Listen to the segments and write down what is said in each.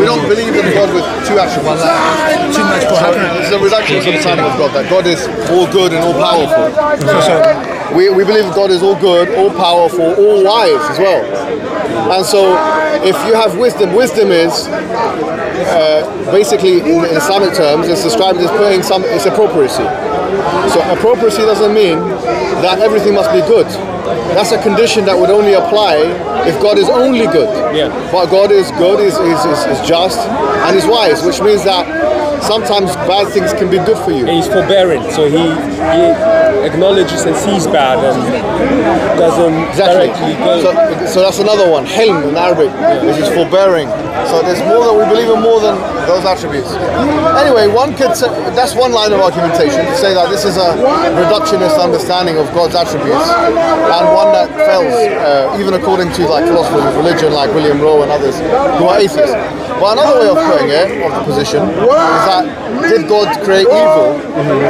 don't believe in God with two attributes. Too much It's a reduction to the time of God, that God is all good and all powerful. We believe God is all good, all powerful, all wise as well. And so if you have wisdom, wisdom is basically in Islamic terms, it's described as putting it's appropriacy. So appropriacy doesn't mean that everything must be good. That's a condition that would only apply if God is only good. Yeah. But God is good, is just, and is wise, which means that sometimes bad things can be good for you. And he's forbearing, so he acknowledges and sees bad and doesn't directly go. So that's another one. Hilm in Arabic, which is forbearing. So there's more that we believe in more than those attributes. Anyway, one could say, that's one line of argumentation, to say that this is a reductionist understanding of God's attributes, and one that fails even according to like philosophers of religion like William Rowe and others who are atheists. But another way of putting it, of the position, is that did God create evil?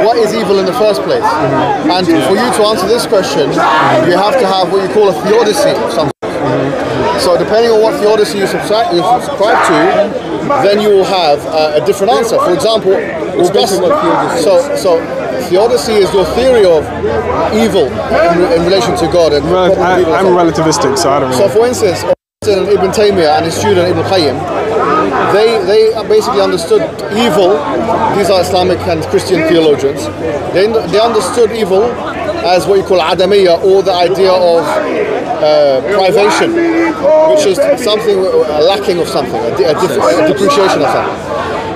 What is evil in the first place? And for you to answer this question, you have to have what you call a theodicy of something. So depending on what theodicy you subscribe to, then you will have a different answer. For example, so theodicy is your theory of evil in relation to God. And I'm relativistic, so I don't know. So for instance, Ibn Taymiyyah and his student Ibn Qayyim, they basically understood evil. These are Islamic and Christian theologians. They understood evil as what you call adamiyya, or the idea of privation, which is something, a lacking of something, a depreciation of something.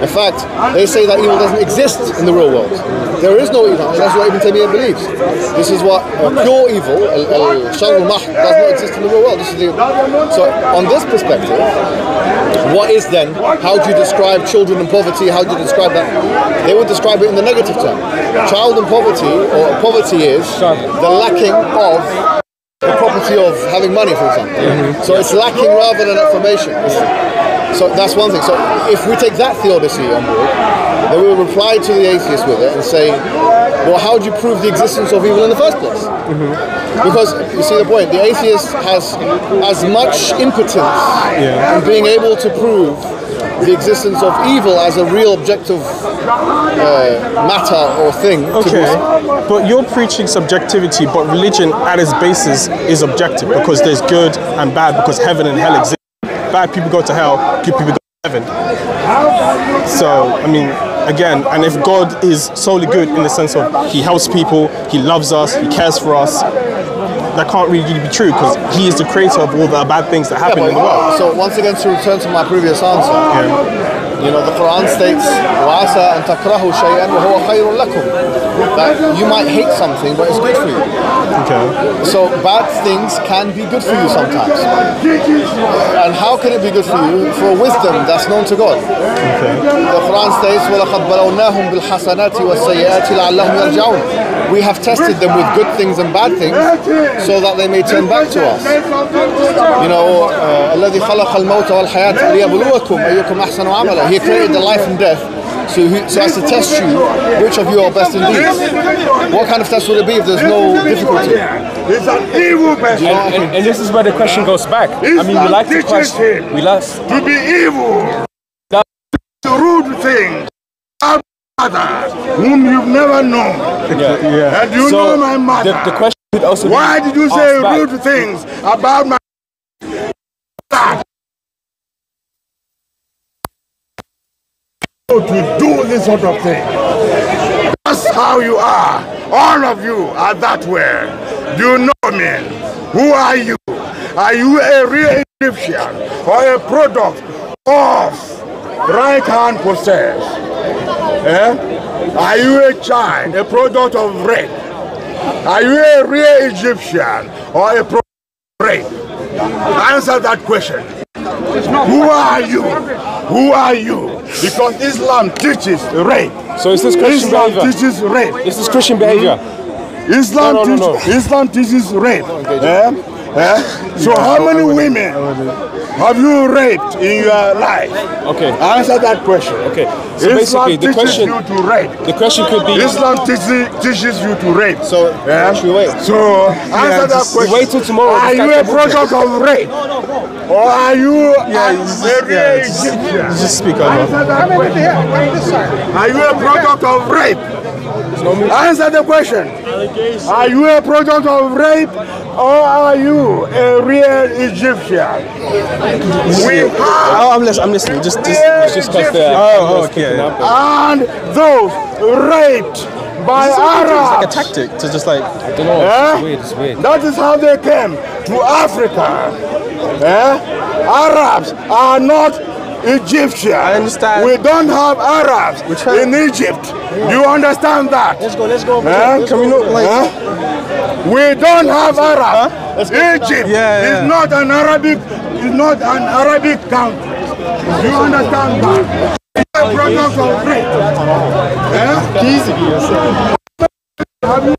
In fact, they say that evil doesn't exist in the real world. There is no evil. That's what Ibn Taymiyyah believes. This is what pure evil, al-shar al-mahd, does not exist in the real world. So on this perspective, what is then, how do you describe children in poverty? How do you describe that? They would describe it in the negative term. Child in poverty, or poverty is the lacking of the property of having money, for example. So it's lacking rather than affirmation. So that's one thing. So if we take that theodicy on board, then we will reply to the atheist with it and say, well, how do you prove the existence of evil in the first place? Because you see the point, the atheist has as much impotence in being able to prove the existence of evil as a real objective matter or thing. Okay, but you're preaching subjectivity, but religion at its basis is objective, because there's good and bad, because heaven and hell exist. Bad people go to hell, good people go to heaven. So, I mean, again, and if God is solely good in the sense of he helps people, he loves us, he cares for us, that can't really be true, because he is the creator of all the bad things that happen in the world. So once again, to return to my previous answer, you know, the Quran states, وَعَسَىٰ أَن تَكْرَهُوا شَيْئًا وَهُوَ خَيْرٌ لَكُمْ, that you might hate something, but it's good for you. Okay. So bad things can be good for you sometimes. And how can it be good for you? For wisdom that's known to God. Okay. The Quran states, وَلَقَدْ بَلَوْنَاهُمْ بِالْحَسَنَاتِ وَالسَّيِّئَاتِ لَعَلَّهُمْ يَرْجِعُونَ. We have tested them with good things and bad things so that they may turn back to us. You know, الَّذِي خَلَقَ الْمَوْتَ وَالْحَيَاةَ لِيَبْلُوَكُمْ أَيُّكُمْ أَحْسَنُ عَمَلًا. He created the life and death so as to test you which of you are best in deeds. What kind of test would it be if there's no difficulty? He's an evil person. And this is where the question goes back. I mean, we like to question. We like to be evil. To rude things. Our mother, whom you've never known. Yeah. And you know my mother. The question could also be why did you say rude things about my mother? To do this sort of thing. That's how you are. All of you are that way. Do you know me? Who are you? Are you a real Egyptian or a product of right hand possess? Are you a child, a product of rape? Are you a real Egyptian or a product of rape? Answer that question. Who are you? Who are you? Because Islam teaches rape. So is this Christian Islam behavior? teaches rape. Is this Christian behavior? Islam teaches rape. So how many women have you raped in your life? Okay. Answer that question. Okay. So Islam basically, the teaches question. you to rape. The question could be. Islam teaches you to rape. So, should we wait? So answer that question. Wait till tomorrow. Are you a product of rape? Or are you a real Egyptian? Just speak over. Answer that question. Are you a product of rape? Answer the question. Are you a product of rape or are you a real Egyptian? I'm listening. Just because the. okay. And those raped by Arabs. Like a tactic to just like. I don't know. It's weird. That is how they came to Africa. Arabs are not Egyptian. I understand. We don't have Arabs in Egypt. Do you understand that? Let's go. Can we not like? We don't have Arabs. Egypt is not an Arabic country. Do you understand that? Product of rape. Easy.